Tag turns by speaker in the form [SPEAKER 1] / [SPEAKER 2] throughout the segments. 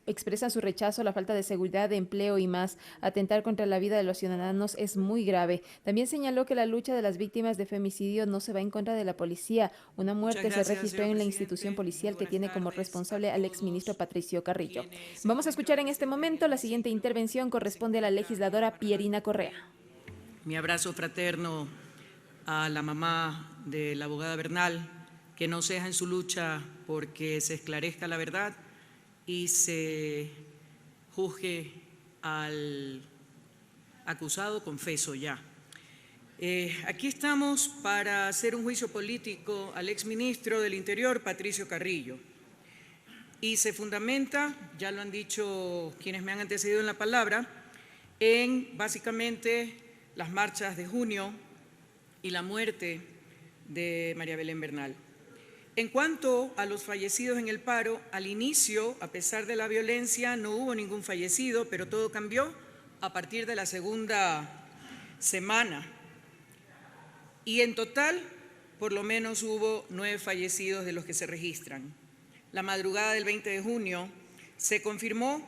[SPEAKER 1] expresan su rechazo a la falta de seguridad, de empleo y más. Atentar contra la vida de los ciudadanos es muy grave. También señaló que la lucha de las víctimas de femicidio no se va en contra de la policía. Una
[SPEAKER 2] Muchas
[SPEAKER 1] muerte se
[SPEAKER 2] gracias,
[SPEAKER 1] registró
[SPEAKER 2] señor
[SPEAKER 1] en la institución
[SPEAKER 2] presidente. Muy
[SPEAKER 1] policial que
[SPEAKER 2] buenas
[SPEAKER 1] tiene como
[SPEAKER 2] tardes a
[SPEAKER 1] responsable al exministro
[SPEAKER 2] todos.
[SPEAKER 1] Patricio Carrillo.
[SPEAKER 2] Quienes se
[SPEAKER 1] Vamos a escuchar
[SPEAKER 2] encuentran
[SPEAKER 1] en este
[SPEAKER 2] presentes en
[SPEAKER 1] momento
[SPEAKER 2] el
[SPEAKER 1] la siguiente
[SPEAKER 2] hemiciclo,
[SPEAKER 1] intervención
[SPEAKER 2] se
[SPEAKER 1] corresponde a la
[SPEAKER 2] encuentra mi
[SPEAKER 1] legisladora
[SPEAKER 2] camarada
[SPEAKER 1] Pierina Correa.
[SPEAKER 2] también. Mi abrazo fraterno a la mamá de la abogada Bernal, que no ceja en su lucha porque se esclarezca la verdad y se juzgue al acusado confeso ya. Aquí estamos para hacer un juicio político al exministro del Interior, Patricio Carrillo, y se fundamenta, ya lo han dicho quienes me han antecedido en la palabra, en básicamente las marchas de junio y la muerte de María Belén Bernal. En cuanto a los fallecidos en el paro, al inicio, a pesar de la violencia, no hubo ningún fallecido, pero todo cambió a partir de la segunda semana. Y en total, por lo menos hubo 9 fallecidos de los que se registran. La madrugada del 20 de junio se confirmó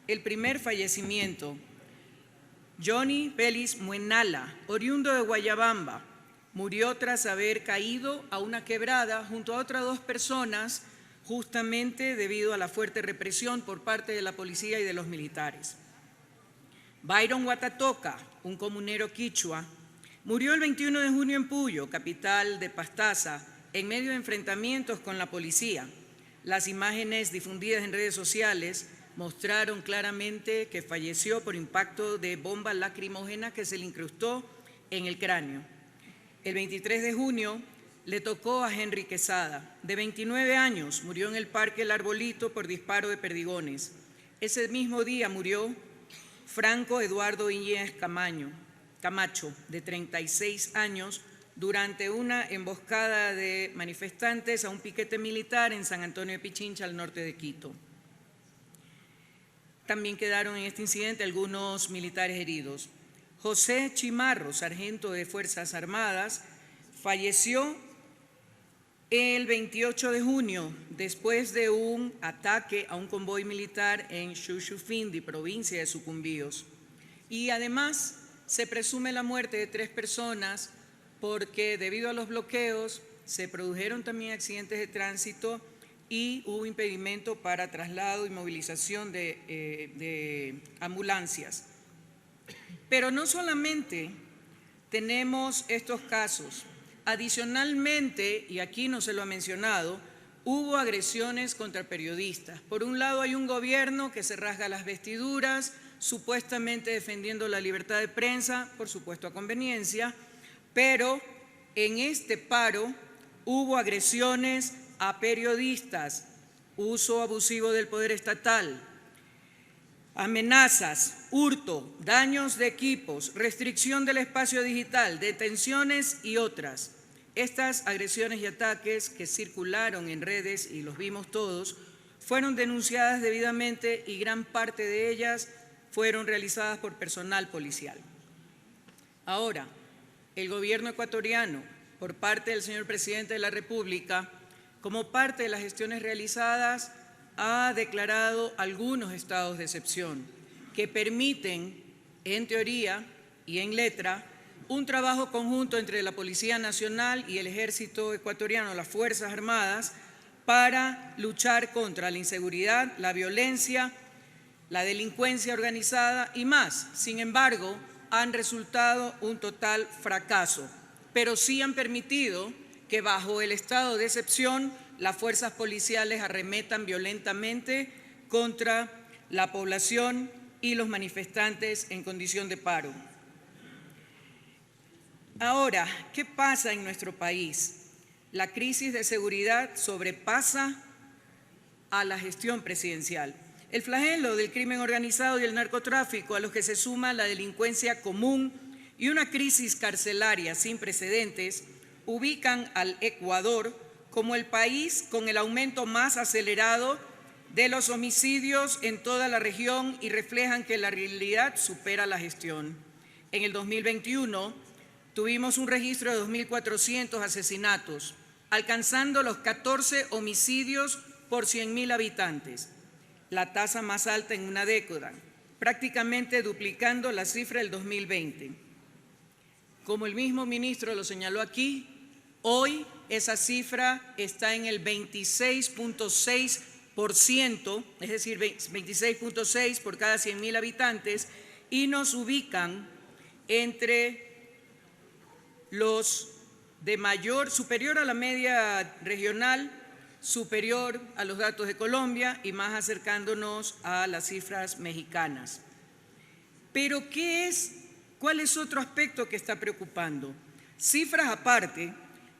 [SPEAKER 2] el primer fallecimiento. Johnny Pelis Muenala, oriundo de Guayabamba, murió tras haber caído a una quebrada junto a otras 2 personas, justamente debido a la fuerte represión por parte de la policía y de los militares. Byron Huatatoca, un comunero quichua, murió el 21 de junio en Puyo, capital de Pastaza, en medio de enfrentamientos con la policía. Las imágenes difundidas en redes sociales mostraron claramente que falleció por impacto de bomba lacrimógena que se le incrustó en el cráneo. El 23 de junio le tocó a Henry Quesada, de 29 años, murió en el Parque El Arbolito por disparo de perdigones. Ese mismo día murió Franco Eduardo Íñiguez Camacho, de 36 años, durante una emboscada de manifestantes a un piquete militar en San Antonio de Pichincha, al norte de Quito. También quedaron en este incidente algunos militares heridos. José Chimarro, sargento de Fuerzas Armadas, falleció el 28 de junio después de un ataque a un convoy militar en Xuxufindi, provincia de Sucumbíos. Y además se presume la muerte de 3 personas porque debido a los bloqueos se produjeron también accidentes de tránsito y hubo impedimento para traslado y movilización de ambulancias. Pero no solamente tenemos estos casos, adicionalmente, y aquí no se lo ha mencionado, hubo agresiones contra periodistas. Por un lado hay un gobierno que se rasga las vestiduras, supuestamente defendiendo la libertad de prensa, por supuesto a conveniencia, pero en este paro hubo agresiones a periodistas, uso abusivo del poder estatal, amenazas, hurto, daños de equipos, restricción del espacio digital, detenciones y otras. Estas agresiones y ataques que circularon en redes, y los vimos todos, fueron denunciadas debidamente y gran parte de ellas fueron realizadas por personal policial. Ahora, el gobierno ecuatoriano, por parte del señor presidente de la República, como parte de las gestiones realizadas, ha declarado algunos estados de excepción que permiten, en teoría y en letra, un trabajo conjunto entre la Policía Nacional y el Ejército ecuatoriano, las Fuerzas Armadas, para luchar contra la inseguridad, la violencia, la delincuencia organizada y más. Sin embargo, han resultado un total fracaso, pero sí han permitido que bajo el estado de excepción las fuerzas policiales arremetan violentamente contra la población y los manifestantes en condición de paro. Ahora, ¿qué pasa en nuestro país? La crisis de seguridad sobrepasa a la gestión presidencial. El flagelo del crimen organizado y el narcotráfico, a los que se suma la delincuencia común y una crisis carcelaria sin precedentes, ubican al Ecuador como el país con el aumento más acelerado de los homicidios en toda la región y reflejan que la realidad supera la gestión. En el 2021 tuvimos un registro de 2.400 asesinatos, alcanzando los 14 homicidios por 100.000 habitantes. la tasa más alta en una década, prácticamente duplicando la cifra del 2020. Como el mismo ministro lo señaló aquí, hoy esa cifra está en el 26.6%, es decir, 26.6 por cada 100.000 habitantes, y nos ubican entre los de superior a la media regional, superior a los datos de Colombia y más acercándonos a las cifras mexicanas. Pero ¿cuál es otro aspecto que está preocupando? Cifras aparte,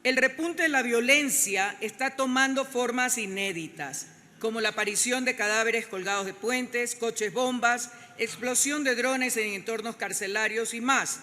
[SPEAKER 2] el repunte de la violencia está tomando formas inéditas, como la aparición de cadáveres colgados de puentes, coches bombas, explosión de drones en entornos carcelarios y más.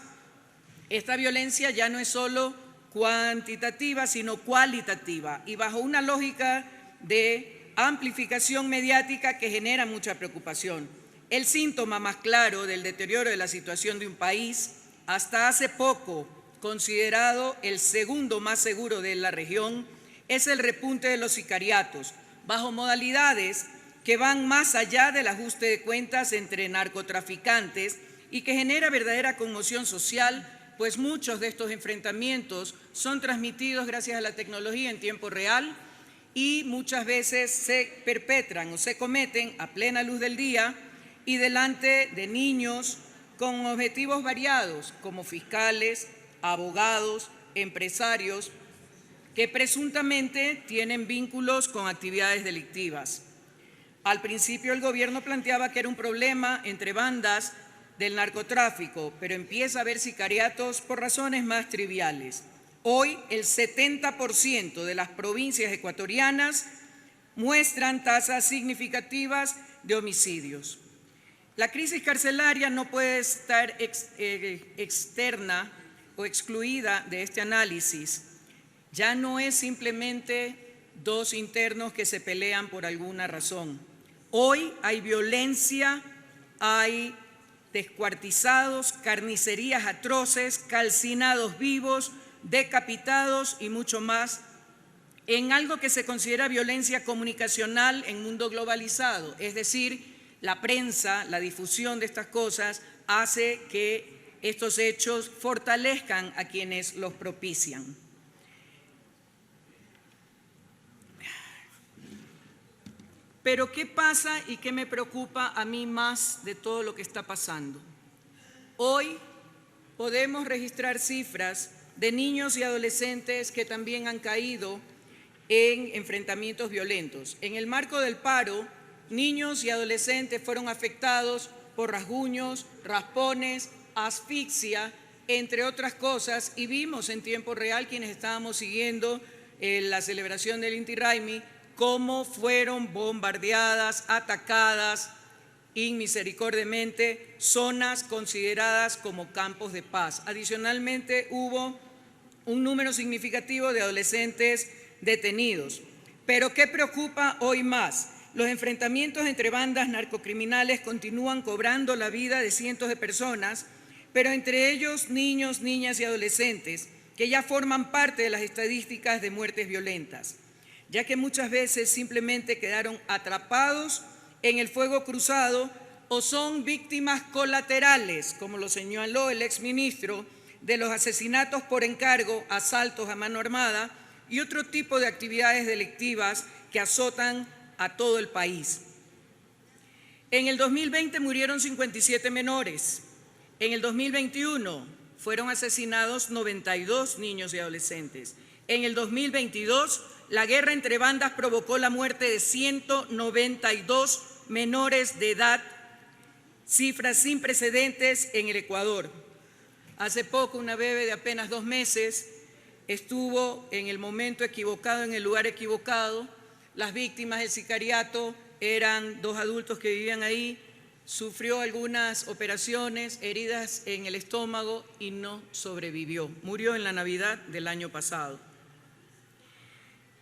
[SPEAKER 2] Esta violencia ya no es solo cuantitativa, sino cualitativa, y bajo una lógica de amplificación mediática que genera mucha preocupación. El síntoma más claro del deterioro de la situación de un país, hasta hace poco considerado el segundo más seguro de la región, es el repunte de los sicariatos, bajo modalidades que van más allá del ajuste de cuentas entre narcotraficantes y que genera verdadera conmoción social, pues muchos de estos enfrentamientos son transmitidos gracias a la tecnología en tiempo real y muchas veces se perpetran o se cometen a plena luz del día y delante de niños con objetivos variados, como fiscales, abogados, empresarios, que presuntamente tienen vínculos con actividades delictivas. Al principio el gobierno planteaba que era un problema entre bandas del narcotráfico, pero empieza a haber sicariatos por razones más triviales. Hoy el 70% de las provincias ecuatorianas muestran tasas significativas de homicidios. La crisis carcelaria no puede estar externa o excluida de este análisis. Ya no es simplemente dos internos que se pelean por alguna razón. Hoy hay violencia, hay descuartizados, carnicerías atroces, calcinados vivos, decapitados y mucho más, en algo que se considera violencia comunicacional en mundo globalizado. Es decir, la prensa, la difusión de estas cosas hace que estos hechos fortalezcan a quienes los propician. Pero ¿qué pasa y qué me preocupa a mí más de todo lo que está pasando? Hoy podemos registrar cifras de niños y adolescentes que también han caído en enfrentamientos violentos. En el marco del paro, niños y adolescentes fueron afectados por rasguños, raspones, asfixia, entre otras cosas, y vimos en tiempo real quienes estábamos siguiendo la celebración del Inti Raymi, cómo fueron bombardeadas, atacadas inmisericordiamente zonas consideradas como campos de paz. Adicionalmente, hubo un número significativo de adolescentes detenidos. Pero ¿qué preocupa hoy más? Los enfrentamientos entre bandas narcocriminales continúan cobrando la vida de cientos de personas, pero entre ellos niños, niñas y adolescentes que ya forman parte de las estadísticas de muertes violentas, ya que muchas veces simplemente quedaron atrapados en el fuego cruzado o son víctimas colaterales, como lo señaló el exministro, de los asesinatos por encargo, asaltos a mano armada y otro tipo de actividades delictivas que azotan a todo el país. En el 2020 murieron 57 menores. En el 2021 fueron asesinados 92 niños y adolescentes. En el 2022 la guerra entre bandas provocó la muerte de 192 menores de edad, cifras sin precedentes en el Ecuador. Hace poco una bebé de apenas 2 meses estuvo en el momento equivocado, en el lugar equivocado. Las víctimas del sicariato eran 2 adultos que vivían ahí, sufrió algunas operaciones, heridas en el estómago y no sobrevivió. Murió en la Navidad del año pasado.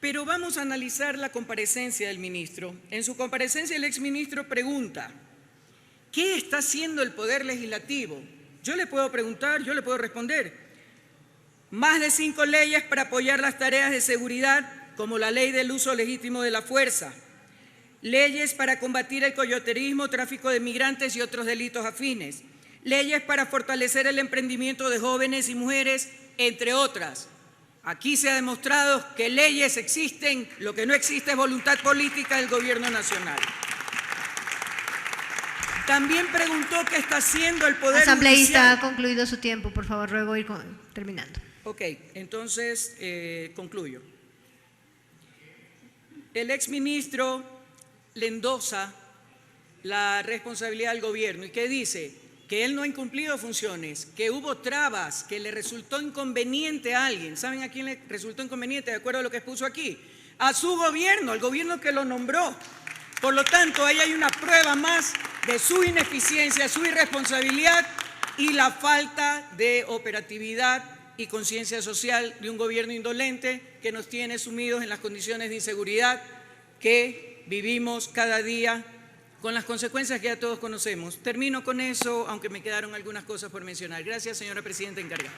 [SPEAKER 2] Pero vamos a analizar la comparecencia del ministro. En su comparecencia el exministro pregunta, ¿qué está haciendo el Poder Legislativo? Yo le puedo preguntar, yo le puedo responder. Más de 5 leyes para apoyar las tareas de seguridad, como la ley del uso legítimo de la fuerza, leyes para combatir el coyoterismo, tráfico de migrantes y otros delitos afines, leyes para fortalecer el emprendimiento de jóvenes y mujeres, entre otras. Aquí se ha demostrado que leyes existen, lo que no existe es voluntad política del Gobierno nacional. También preguntó qué está haciendo el Poder
[SPEAKER 3] Asambleísta,
[SPEAKER 2] Judicial.
[SPEAKER 3] ha concluido su tiempo, por favor, ruego ir terminando.
[SPEAKER 2] Ok, entonces concluyo. El exministro le endosa la responsabilidad al gobierno y que dice que él no ha incumplido funciones, que hubo trabas, que le resultó inconveniente a alguien. ¿Saben a quién le resultó inconveniente de acuerdo a lo que expuso aquí? A su gobierno, al gobierno que lo nombró. Por lo tanto, ahí hay una prueba más de su ineficiencia, su irresponsabilidad y la falta de operatividad y conciencia social de un gobierno indolente que nos tiene sumidos en las condiciones de inseguridad que vivimos cada día con las consecuencias que ya todos conocemos. Termino con eso, aunque me quedaron algunas cosas por mencionar. Gracias, señora presidenta encargada.